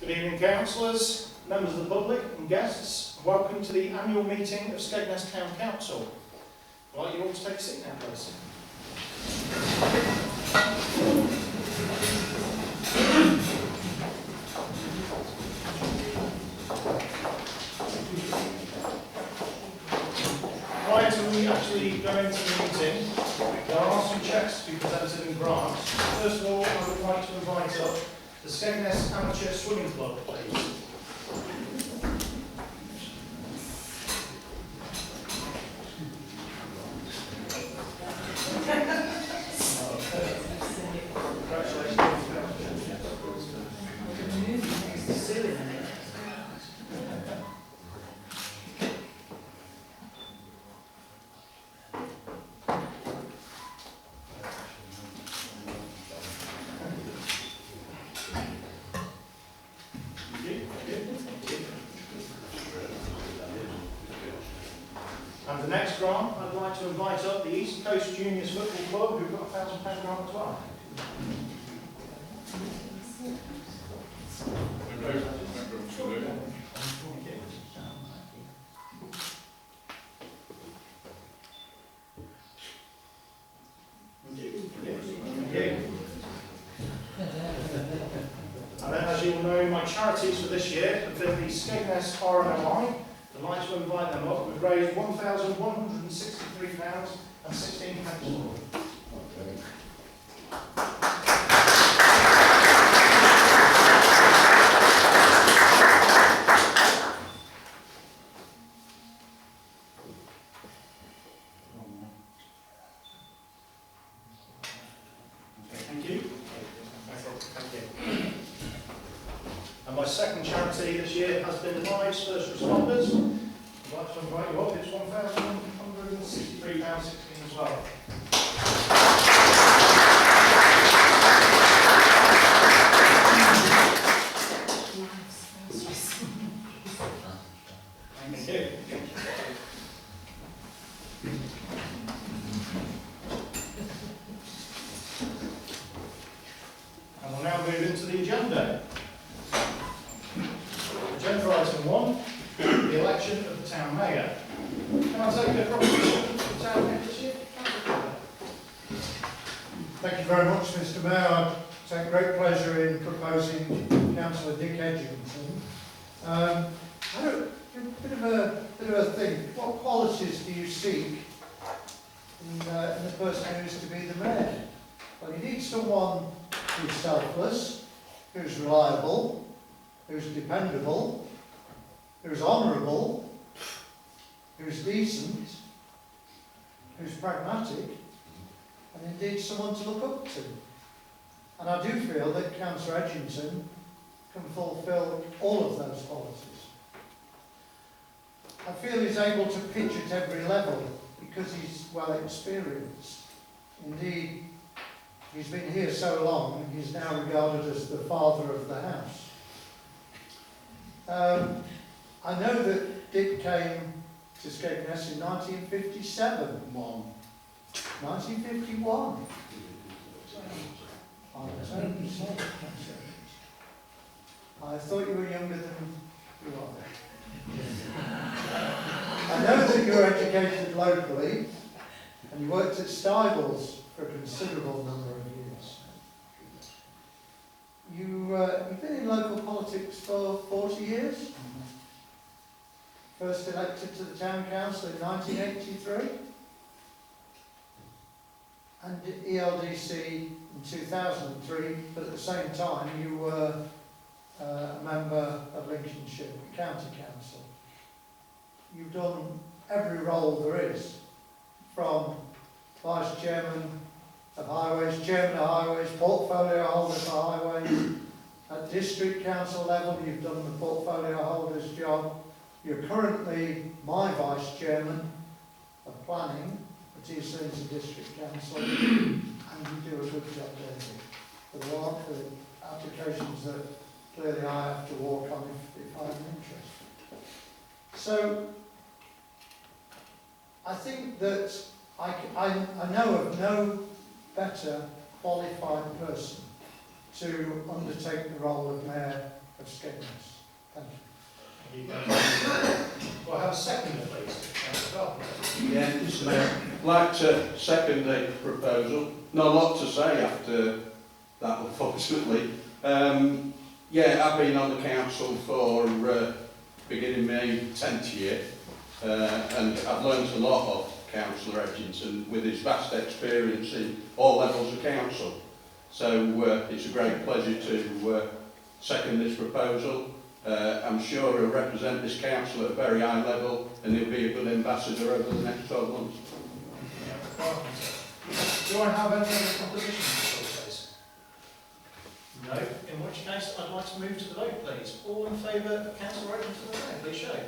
Good evening, councillors, members of the public and guests. Welcome to the annual meeting of Skegness Town Council. I'd like you all to take a seat now, please. Prior to we actually go into the meeting, there are some checks to be presented in grants. First of all, I would like to invite up the Skegness Amateur Swimming Club, please. And the next grant, I'd like to invite up the East Coast Juniors Football Club, who've got a £1,000 grant as well. And then, as you will know, my charities for this year have been the Skegness RNLI. I'd like to invite them up. We've raised £1,163.16 more. Okay. Thank you. Thank you. And my second charity this year has been Lives First Responders. I'd like to invite you up. It's £1,163.16 as well. Thank you. And we'll now move into the agenda. Agenda item 1, the election of the town mayor. Can I take a proposition for the town mayor this year? Thank you very much, Mr. Mayor. I take great pleasure in proposing Councillor Dick Edginton. I have a bit of a thing. What qualities do you seek in the person who is to be the mayor? Well, you need someone who's selfless, who's reliable, who's dependable, who's honourable, who's decent, who's pragmatic, and indeed someone to look up to. And I do feel that Councillor Edginton can fulfil all of those qualities. I feel he's able to pitch at every level because he's well experienced. Indeed, he's been here so long, he's now regarded as the father of the house. I know that Dick came to Skegness in 1957. 1951. I thought you were younger than you are. I know that you were educated locally and you worked at Stibles for a considerable number of years. You've been in local politics for 40 years? First elected to the town council in 1983 and ELDC in 2003, but at the same time you were a member of Lincolnshire County Council. You've done every role there is, from Vice Chairman of Highways, Chairman of Highways, Portfolio Holder for Highways. At District Council level you've done the Portfolio Holder's job. You're currently my Vice Chairman of Planning at East Lindsey District Council, and you do a good job there. There are the applications that clearly I have to walk on if I'm interested. So I think that I know of no better qualified person to undertake the role of mayor of Skegness. Thank you. Thank you. Well, I have a seconder, please. Councillor Carpenter. Yeah, Mr Mayor, I'd like to second the proposal. Not a lot to say after that, unfortunately. Yeah, I've been on the council for beginning my 10th year, and I've learnt a lot of Councillor Edginton with his vast experience in all levels of council. So it's a great pleasure to second this proposal. I'm sure he'll represent this council at a very high level, and he'll be a good ambassador over the next 12 months. Do I have any other propositions for please? No. In which case, I'd like to move to the vote, please. All in favour of Councillor Edginton, please show.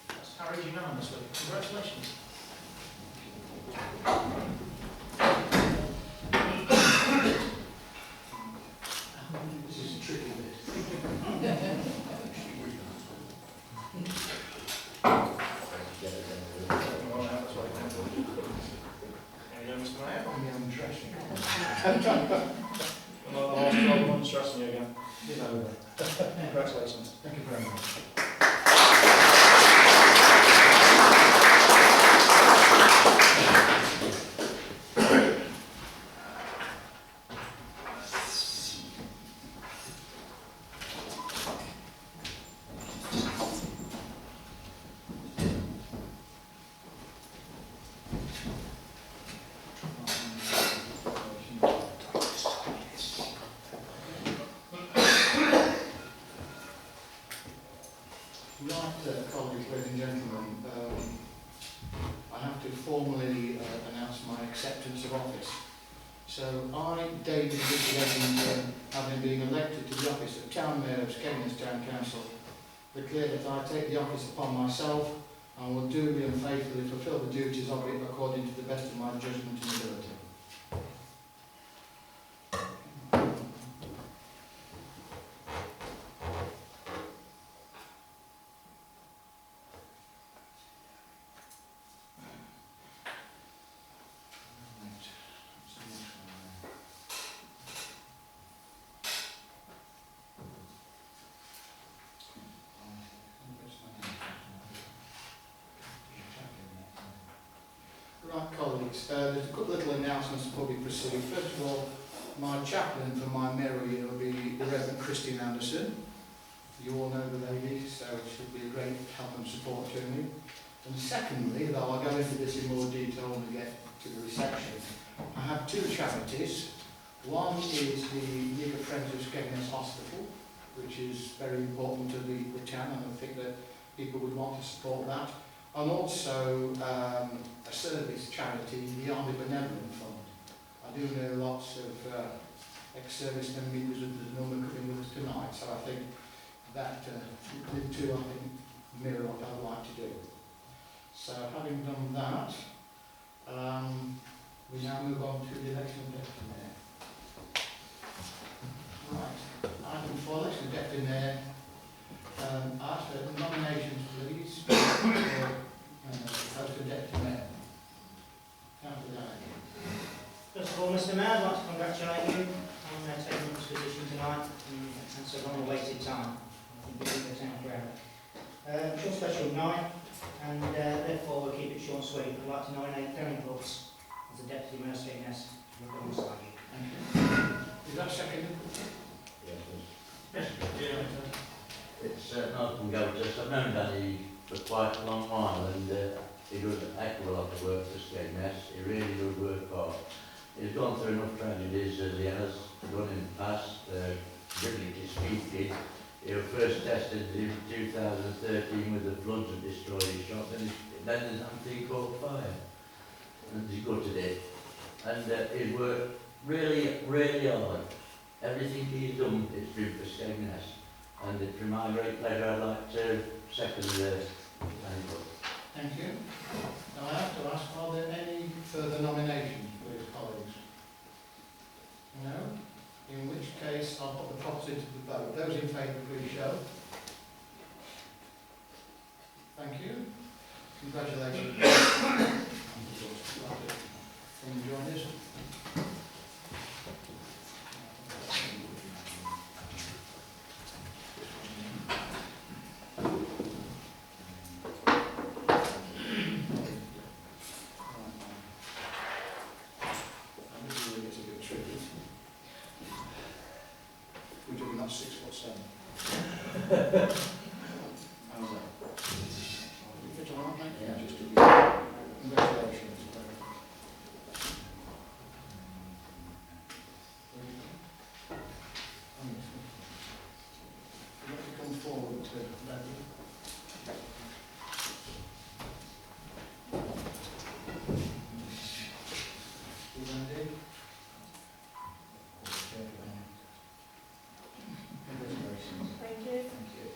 That's carried unanimously. Congratulations. This is a tricky bit. Mr Mayor? I'm dressing. Well, the last 12 months stressing you again. You know that. Congratulations. Thank you very much. Colleagues, ladies and gentlemen, I have to formally announce my acceptance of office. So I, David Dick Edginton, having been elected to the office of Town Mayor of Skegness Town Council, declare that I take the office upon myself and will duly and faithfully fulfil the duties of it according to the best of my judgment and ability. Right, colleagues, there's a couple of little announcements before we proceed. First of all, my chaplain for my mayoral year will be the Reverend Christine Anderson. You all know the lady, so she'll be a great help and support to me. And secondly, though I'll go into this in more detail when we get to the reception, I have two charities. One is the League of Friends of Skegness Hospital, which is very important to the town, and I think that people would want to support that. And also a service charity, the Army Benevolent Fund. I do know lots of ex-servicemen members of the number coming with us tonight, so I think that the two, I think, mirror what I'd like to do. So having done that, we now move on to the election of Deputy Mayor. Right, item 4, election of Deputy Mayor. Ask for nominations, please, for post of Deputy Mayor. Councillor Dyer. First of all, Mr Mayor, I'd like to congratulate you on taking this position tonight and so long awaited time. I think you're doing the town proud. Short special 9, and therefore we'll keep it short and sweet. I'd like to nominate Darren Brooks as the Deputy Mayor of Skegness to work alongside you. Thank you. Is that seconded? Yes, Yes. it's not from Goldust. I've known Danny for quite a long while, and he does a heck of a lot of work for Skegness. He really does work hard. He's gone through enough tragedies as he has done in the past, brilliantly speaking. He was first tested in 2013 with the floods that destroyed his shop, and then the damn thing caught fire. And he gutted it. And he's worked really, really hard. Everything he's done is been for Skegness. And it's for my great pleasure I'd like to second the vote. Thank you. Now I have to ask, are there any further nominations, please, colleagues? No? In which case I'll put the proposal to the vote. Those in favour, please show. Thank you. Congratulations. Can you join us? I'm 6'7". How's that? You fit all right, mate? Yeah. Just to be... Congratulations. You'd like to come forward to Leslie? Congratulations. Thank you. Thank you.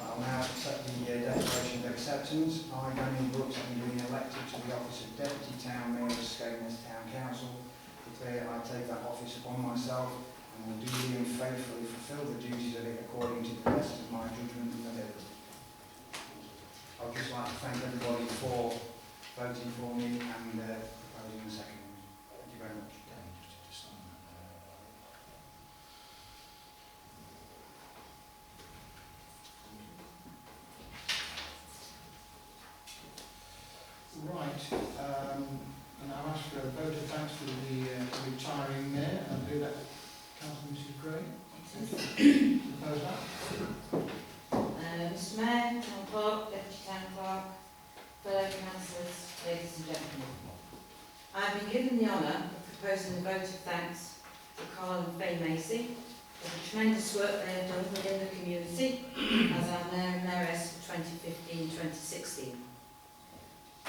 I'll now accept the declaration of acceptance. I, Daniel Brooks, am being elected to the office of Deputy Town Mayor of Skegness Town Council. Declare I take that office upon myself and will duly and faithfully fulfil the duties of it according to the best of my judgment and ability. I'd just like to thank everybody for voting for me and proposing the second one. Thank you very much. Right, and I'll ask for a vote of thanks to the retiring mayor, and I'll do that, Councillor Mrs Gray. Propose that? Mr Mayor, Town Clerk, Deputy Town Clerk, fellow councillors, ladies and gentlemen. I have been given the honour of proposing a vote of thanks to Carl and Faye Macey for the tremendous work they have done within the community as our Mayor and Mayoress for 2015-2016.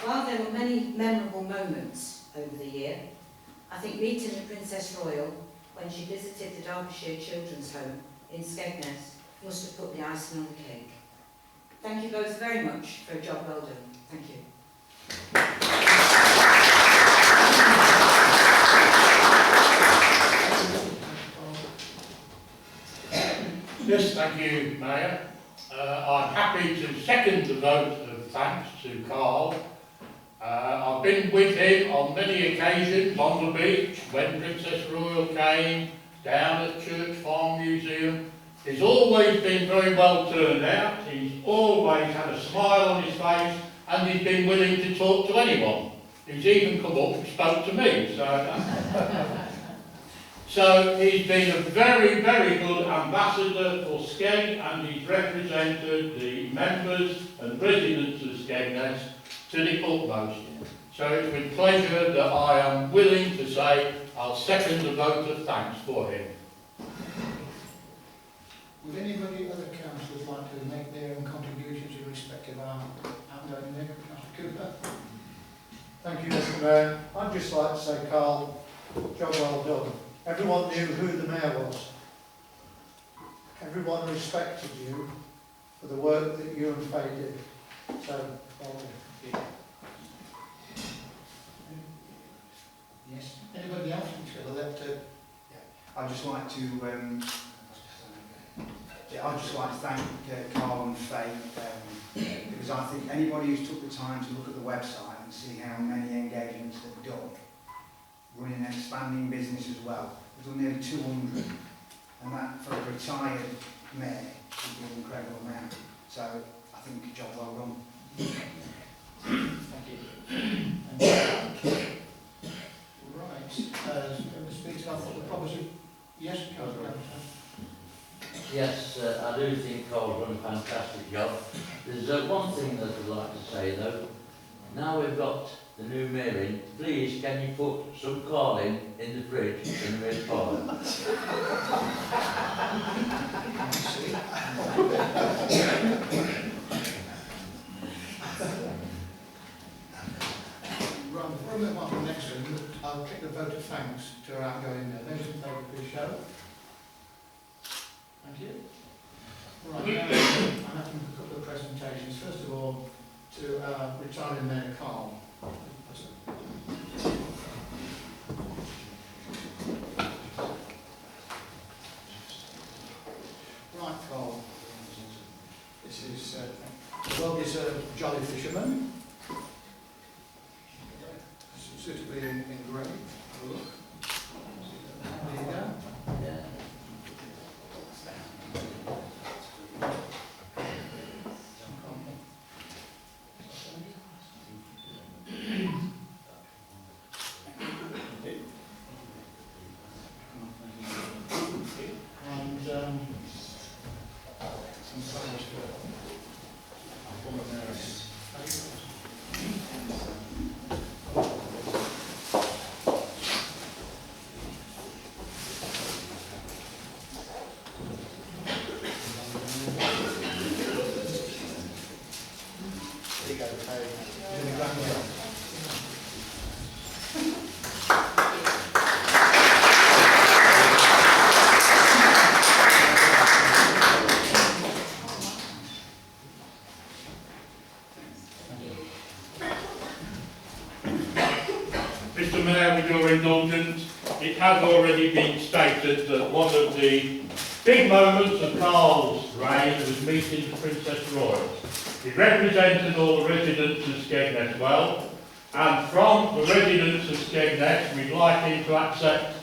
While there were many memorable moments over the year, I think meeting the Princess Royal when she visited the Derbyshire Children's Home in Skegness must have put the icing on the cake. Thank you both very much for a job well done. Thank you. Yes, thank you, Mayor. I'm happy to second the vote of thanks to Carl. I've been with him on many occasions on the beach, when Princess Royal came, down at Church Farm Museum. He's always been very well turned out, he's always had a smile on his face, and he's been willing to talk to anyone. He's even come up and spoke to me, so he's been a very, very good ambassador for Skeg, and he's represented the members and residents of Skegness to the utmost. So it's with pleasure that I am willing to say I'll second the vote of thanks for him. Would anybody, other councillors, like to make their own contributions in respect of our outgoing mayor, Councillor Cooper? Thank you, Mr Mayor. I'd just like to say, Carl, job well done. Everyone knew who the mayor was. Everyone respected you for the work that you and Faye did. So, well done. Yes. Anybody else feel that? I'd just like to thank Carl and Faye because I think anybody who's took the time to look at the website and see how many engagements they've done, running an expanding business as well. They've done nearly 200, and that for a retired mayor is an incredible amount. So I think job well done. Thank you. Right, going to speak to the proposition. Yes, Councillor. Yes, I do think Carl's done a fantastic job. There's one thing that I'd like to say though. Now we've got the new mayor in, please can you put some Carling in the fridge in the red parlour? Right, before we move on to the next one, I'll take the vote of thanks to our outgoing mayor. Those in favour, please show. Thank you. Right, now I'm having a couple of presentations. First of all, to our retiring mayor, Carl. Right, Carl. This is a well-deserved jolly fisherman. Suitably engraved. Have a look. There you go. Yeah. has already been stated that one of the big moments of Carl's reign was meeting the Princess Royal. He represented all the residents of Skegness well, and from the residents of Skegness we'd like him to accept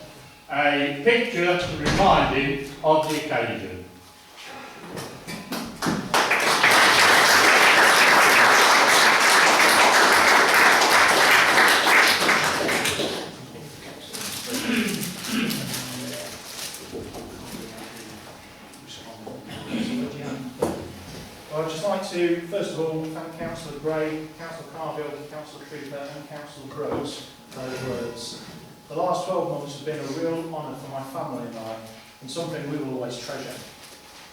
a picture to remind him of the occasion. Well, I'd just like to, first of all, thank Councillor Gray, Councillor Carfield, Councillor Trooper and Councillor Gross for those words. The last 12 months have been a real honour for my family and I, and something we will always treasure.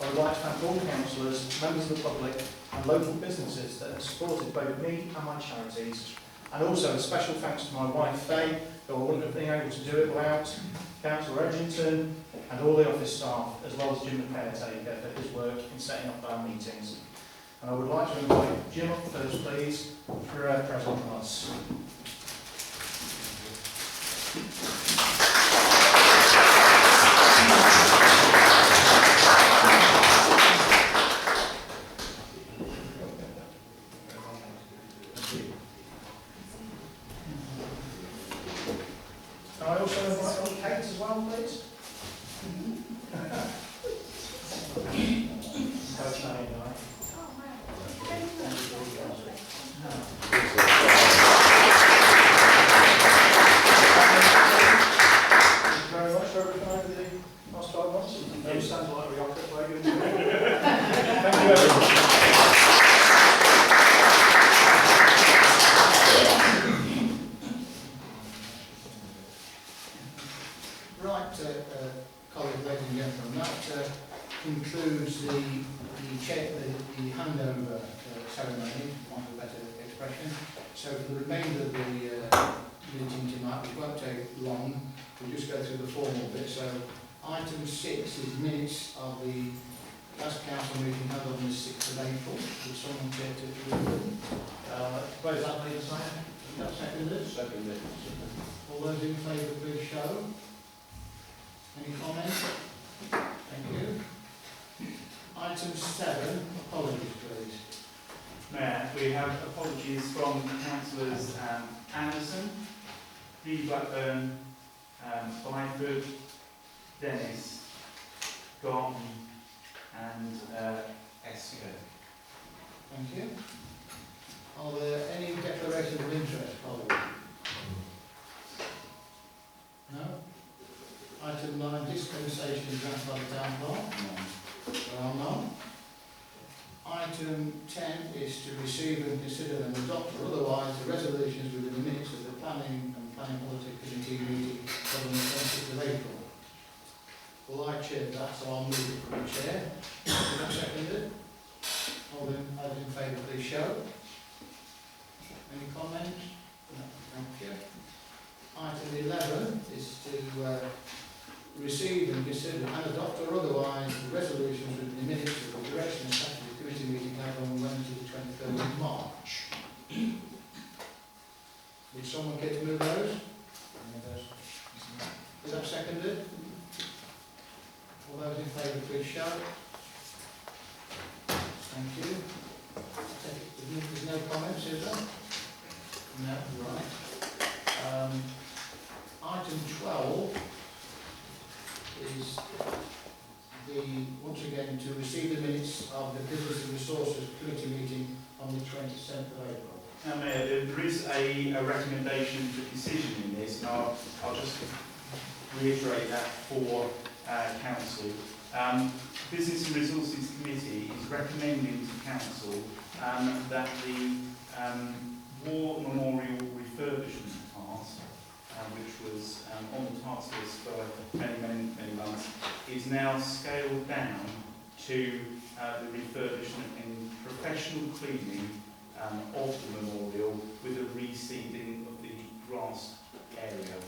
I would like to thank all councillors, members of the public and local businesses that have supported both me and my charities, and also a special thanks to my wife Faye, who I wouldn't have been able to do it without, Councillor Edginton and all the office staff, as well as Jim the caretaker for his work in setting up our meetings. And I would like to invite Jim up first, please, for a present from us. Can I also invite on Kate as well, please? Colleagues, ladies and gentlemen, that concludes the handover ceremony, for want of a better expression. So for the remainder of the meeting tonight, which won't take long, we'll just go through the formal bit. So item 6 is minutes of the last council meeting held on the 6th of April. Would someone care to read them? Propose that, please, Simon. That's seconded. Seconded. All those in favour, please show. Any comments? Thank you. Item 7, apologies please. Mayor, we have apologies from councillors Anderson, D. Blackburn, Byford, Dennis, Gong and Esker. Thank you. Are there any declarations of interest, colleagues? No? Item 9, dispensation granted by the town clerk. There are none. Item 10 is to receive and consider and adopt or otherwise the resolutions within the minutes of the Planning and Planning Policy Committee meeting held on the 26th of April. Well, I chaired that, so I'll move it from the chair. Is that seconded? All those in favour, please show. Any comments? No, thank you. Item 11 is to receive and consider and adopt or otherwise the resolutions within the minutes of the direction and statutory committee meeting held on Wednesday the 23rd of March. Would someone care to move those? Is that seconded? All those in favour, please show. Thank you. There's no comments, is there? No, right. Item 12 is once again to receive the minutes of the Business and Resources Committee meeting on the 27th of April. Now, Mayor, there is a recommendation for decision in this, and I'll just reiterate that for Council. Business and Resources Committee is recommending to Council that the War Memorial refurbishment task, which was on the task list for many months, is now scaled down to the refurbishment and professional cleaning of the memorial with a reseeding of the grass area.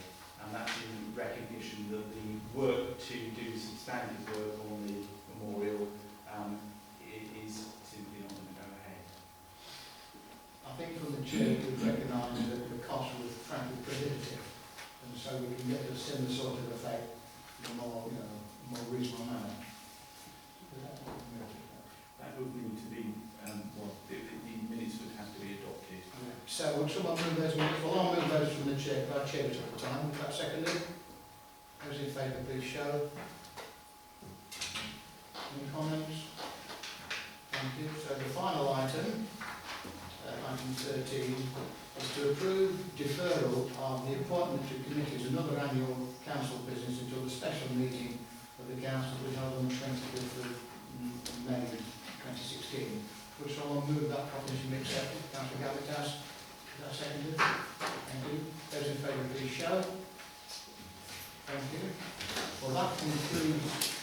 And that's in recognition that the work to do substantive work on the memorial is simply not going to go ahead. I think from the chair we recognise that the cost was frankly prohibitive, and so we can get the similar sort of effect in a more, more reasonable manner. That would need to be, the minutes would have to be adopted. So would someone move those minutes? Well, I'll move those from the chair, but I chaired it at the time. Would that seconded? Those in favour, please show. Any comments? Thank you. So the final item, item 13, is to approve deferral of the appointment to committees and other annual council business until the special meeting of the council to be held on the 25th of May 2016. Would someone move that proposition be accepted? Councillor Gavitas, is that seconded? Thank you. Those in favour, please show. Thank you. Well, that concludes.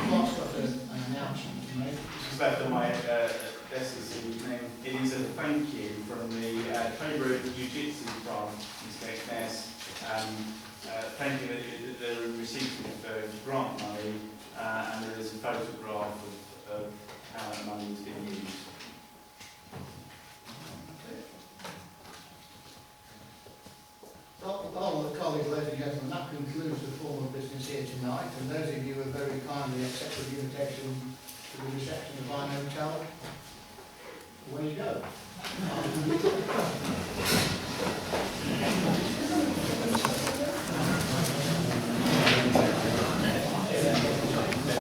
Mark's got an announcement to make. This is left on my desk this evening. It is a thank you from the Chamber of Jiu-Jitsu branch in Skegness. Thanking that they're receiving grant money, and there is a photograph of how that money is being used. Well, colleagues, ladies and gentlemen, that concludes the formal business here tonight, and those of you who have very kindly accepted the invitation to the reception of Vine Hotel, away you go.